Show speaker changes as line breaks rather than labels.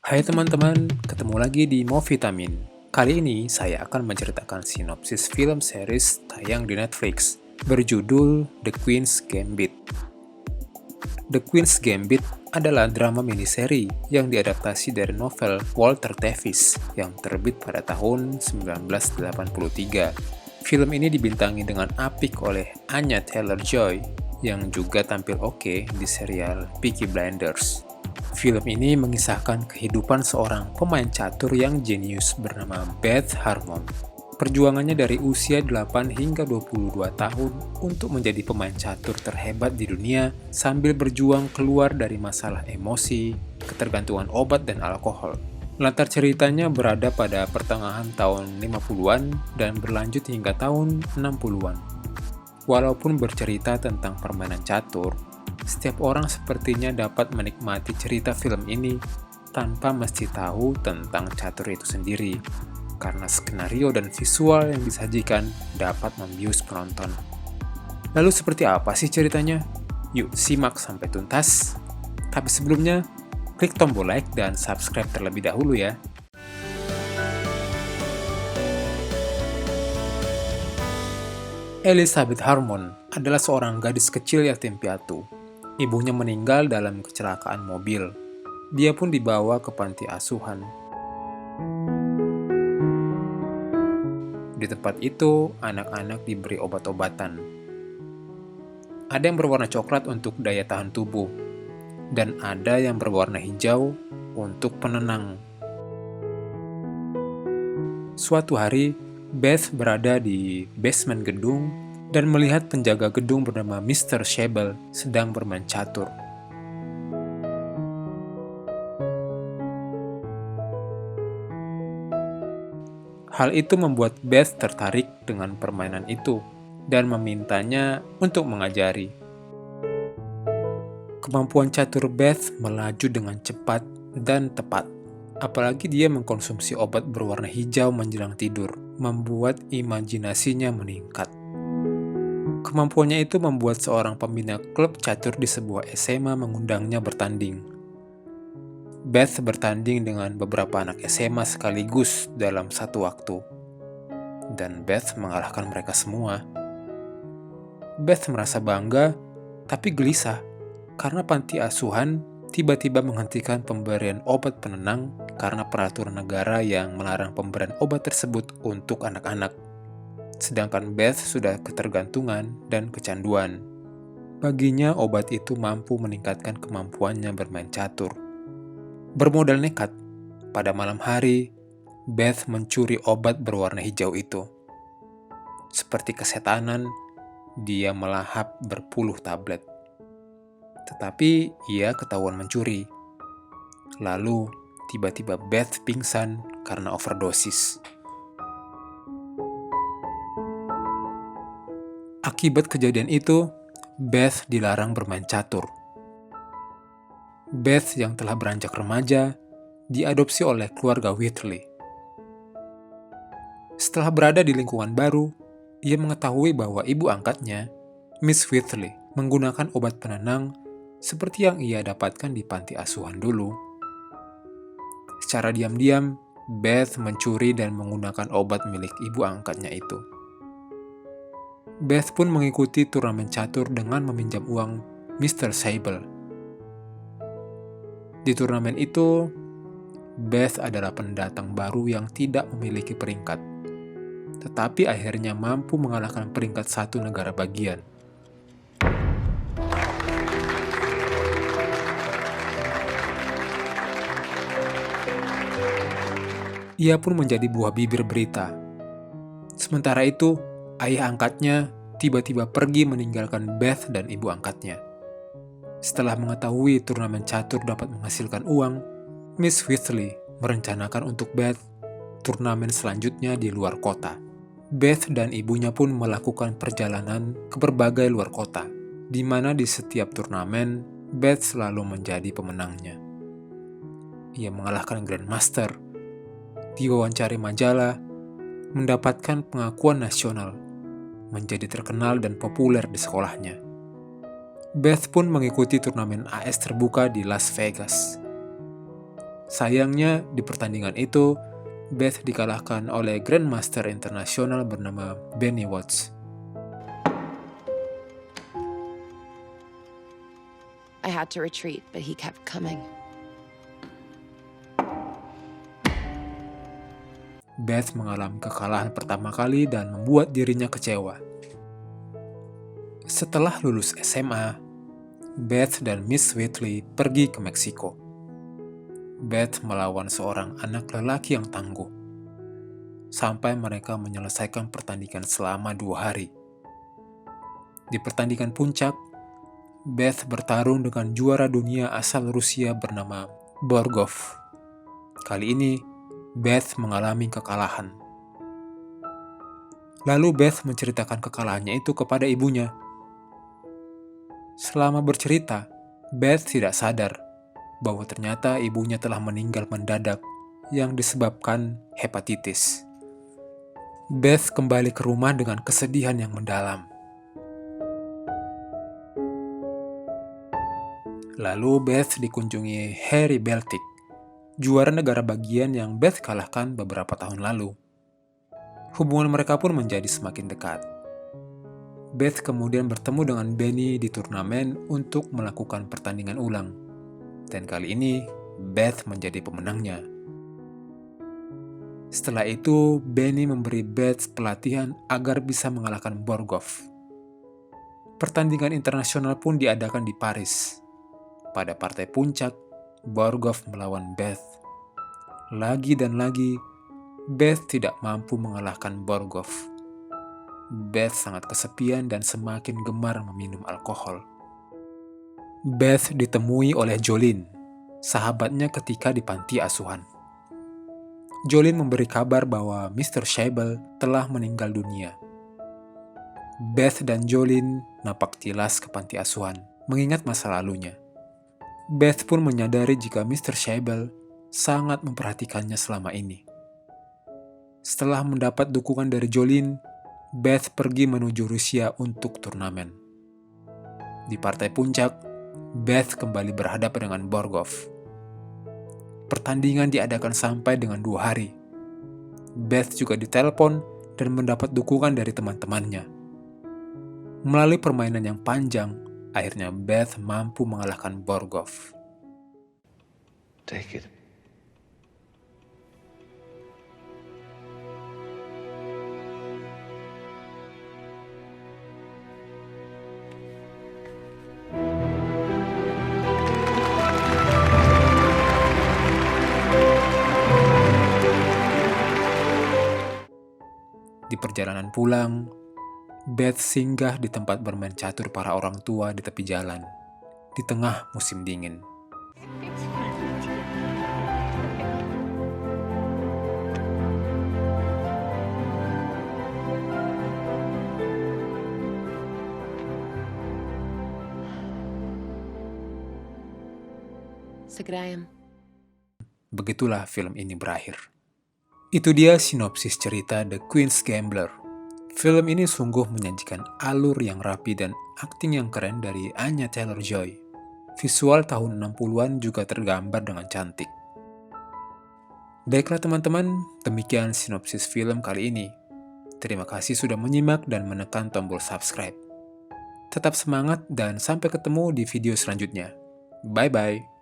Hai teman-teman, ketemu lagi di Movitamin. Kali ini saya akan menceritakan sinopsis film series tayang di Netflix berjudul The Queen's Gambit. The Queen's Gambit adalah drama miniseri yang diadaptasi dari novel Walter Tevis yang terbit pada tahun 1983. Film ini dibintangi dengan apik oleh Anya Taylor-Joy yang juga tampil oke di serial Peaky Blinders. Film ini mengisahkan kehidupan seorang pemain catur yang jenius bernama Beth Harmon. Perjuangannya dari usia 8 hingga 22 tahun untuk menjadi pemain catur terhebat di dunia sambil berjuang keluar dari masalah emosi, ketergantungan obat dan alkohol. Latar ceritanya berada pada pertengahan tahun 50-an dan berlanjut hingga tahun 60-an. Walaupun bercerita tentang permainan catur, setiap orang sepertinya dapat menikmati cerita film ini tanpa mesti tahu tentang catur itu sendiri, karena skenario dan visual yang disajikan dapat membius penonton. Lalu seperti apa sih ceritanya? Yuk simak sampai tuntas. Tapi sebelumnya, klik tombol like dan subscribe terlebih dahulu ya. Elizabeth Harmon adalah seorang gadis kecil yatim piatu. Ibunya meninggal dalam kecelakaan mobil. Dia pun dibawa ke panti asuhan. Di tempat itu, anak-anak diberi obat-obatan. Ada yang berwarna coklat untuk daya tahan tubuh, dan ada yang berwarna hijau untuk penenang. Suatu hari, Beth berada di basement gedung dan melihat penjaga gedung bernama Mr. Shebel sedang bermain catur. Hal itu membuat Beth tertarik dengan permainan itu dan memintanya untuk mengajari. Kemampuan catur Beth melaju dengan cepat dan tepat. Apalagi dia mengkonsumsi obat berwarna hijau menjelang tidur, membuat imajinasinya meningkat. Kemampuannya itu membuat seorang pembina klub catur di sebuah SMA mengundangnya bertanding. Beth bertanding dengan beberapa anak SMA sekaligus dalam satu waktu. Dan Beth mengalahkan mereka semua. Beth merasa bangga, tapi gelisah, karena panti asuhan tiba-tiba menghentikan pemberian obat penenang karena peraturan negara yang melarang pemberian obat tersebut untuk anak-anak. Sedangkan Beth sudah ketergantungan dan kecanduan. Baginya obat itu mampu meningkatkan kemampuannya bermain catur. Bermodal nekat, pada malam hari, Beth mencuri obat berwarna hijau itu. Seperti kesetanan, dia melahap berpuluh tablet. Tetapi ia ketahuan mencuri. Lalu, tiba-tiba Beth pingsan karena overdosis. Akibat kejadian itu, Beth dilarang bermain catur. Beth yang telah beranjak remaja diadopsi oleh keluarga Whitley. Setelah berada di lingkungan baru, ia mengetahui bahwa ibu angkatnya, Miss Whitley, menggunakan obat penenang seperti yang ia dapatkan di panti asuhan dulu. Secara diam-diam, Beth mencuri dan menggunakan obat milik ibu angkatnya itu. Beth pun mengikuti turnamen catur dengan meminjam uang Mr. Shebel. Di turnamen itu, Beth adalah pendatang baru yang tidak memiliki peringkat, tetapi akhirnya mampu mengalahkan peringkat satu negara bagian. Ia pun menjadi buah bibir berita. Sementara itu, ayah angkatnya tiba-tiba pergi meninggalkan Beth dan ibu angkatnya. Setelah mengetahui turnamen catur dapat menghasilkan uang, Miss Whitley merencanakan untuk Beth turnamen selanjutnya di luar kota. Beth dan ibunya pun melakukan perjalanan ke berbagai luar kota, di mana di setiap turnamen, Beth selalu menjadi pemenangnya. Ia mengalahkan Grandmaster, diwawancari majalah, mendapatkan pengakuan nasional, menjadi terkenal dan populer di sekolahnya. Beth pun mengikuti turnamen AS terbuka di Las Vegas. Sayangnya, di pertandingan itu, Beth dikalahkan oleh Grandmaster Internasional bernama Benny Watts.
I had to retreat, but he kept coming.
Beth mengalami kekalahan pertama kali dan membuat dirinya kecewa. Setelah lulus SMA, Beth dan Miss Whitley pergi ke Meksiko. Beth melawan seorang anak lelaki yang tangguh, sampai mereka menyelesaikan pertandingan selama 2 hari. Di pertandingan puncak, Beth bertarung dengan juara dunia asal Rusia bernama Borgov. Kali ini, Beth mengalami kekalahan. Lalu Beth menceritakan kekalahannya itu kepada ibunya. Selama bercerita, Beth tidak sadar bahwa ternyata ibunya telah meninggal mendadak yang disebabkan hepatitis. Beth kembali ke rumah dengan kesedihan yang mendalam. Lalu Beth dikunjungi Harry Beltic, juara negara bagian yang Beth kalahkan beberapa tahun lalu. Hubungan mereka pun menjadi semakin dekat. Beth kemudian bertemu dengan Benny di turnamen untuk melakukan pertandingan ulang. Dan kali ini, Beth menjadi pemenangnya. Setelah itu, Benny memberi Beth pelatihan agar bisa mengalahkan Borgov. Pertandingan internasional pun diadakan di Paris. Pada partai puncak, Borgov melawan Beth. Lagi dan lagi, Beth tidak mampu mengalahkan Borgov. Beth sangat kesepian dan semakin gemar meminum alkohol. Beth ditemui oleh Jolene, sahabatnya ketika di panti asuhan. Jolene memberi kabar bahwa Mr. Scheibel telah meninggal dunia. Beth dan Jolene napak tilas ke panti asuhan, mengingat masa lalunya. Beth pun menyadari jika Mr. Scheibel sangat memperhatikannya selama ini. Setelah mendapat dukungan dari Jolene, Beth pergi menuju Rusia untuk turnamen. Di partai puncak, Beth kembali berhadapan dengan Borgov. Pertandingan diadakan sampai dengan 2 hari. Beth juga ditelepon dan mendapat dukungan dari teman-temannya. Melalui permainan yang panjang, akhirnya Beth mampu mengalahkan Borgov.
Take it.
Di perjalanan pulang, Beth singgah di tempat bermain catur para orang tua di tepi jalan, di tengah musim dingin.
Sagrayam.
Begitulah film ini berakhir. Itu dia sinopsis cerita The Queen's Gambler. Film ini sungguh menyajikan alur yang rapi dan akting yang keren dari Anya Taylor-Joy. Visual tahun 60-an juga tergambar dengan cantik. Baiklah teman-teman, demikian sinopsis film kali ini. Terima kasih sudah menyimak dan menekan tombol subscribe. Tetap semangat dan sampai ketemu di video selanjutnya. Bye-bye.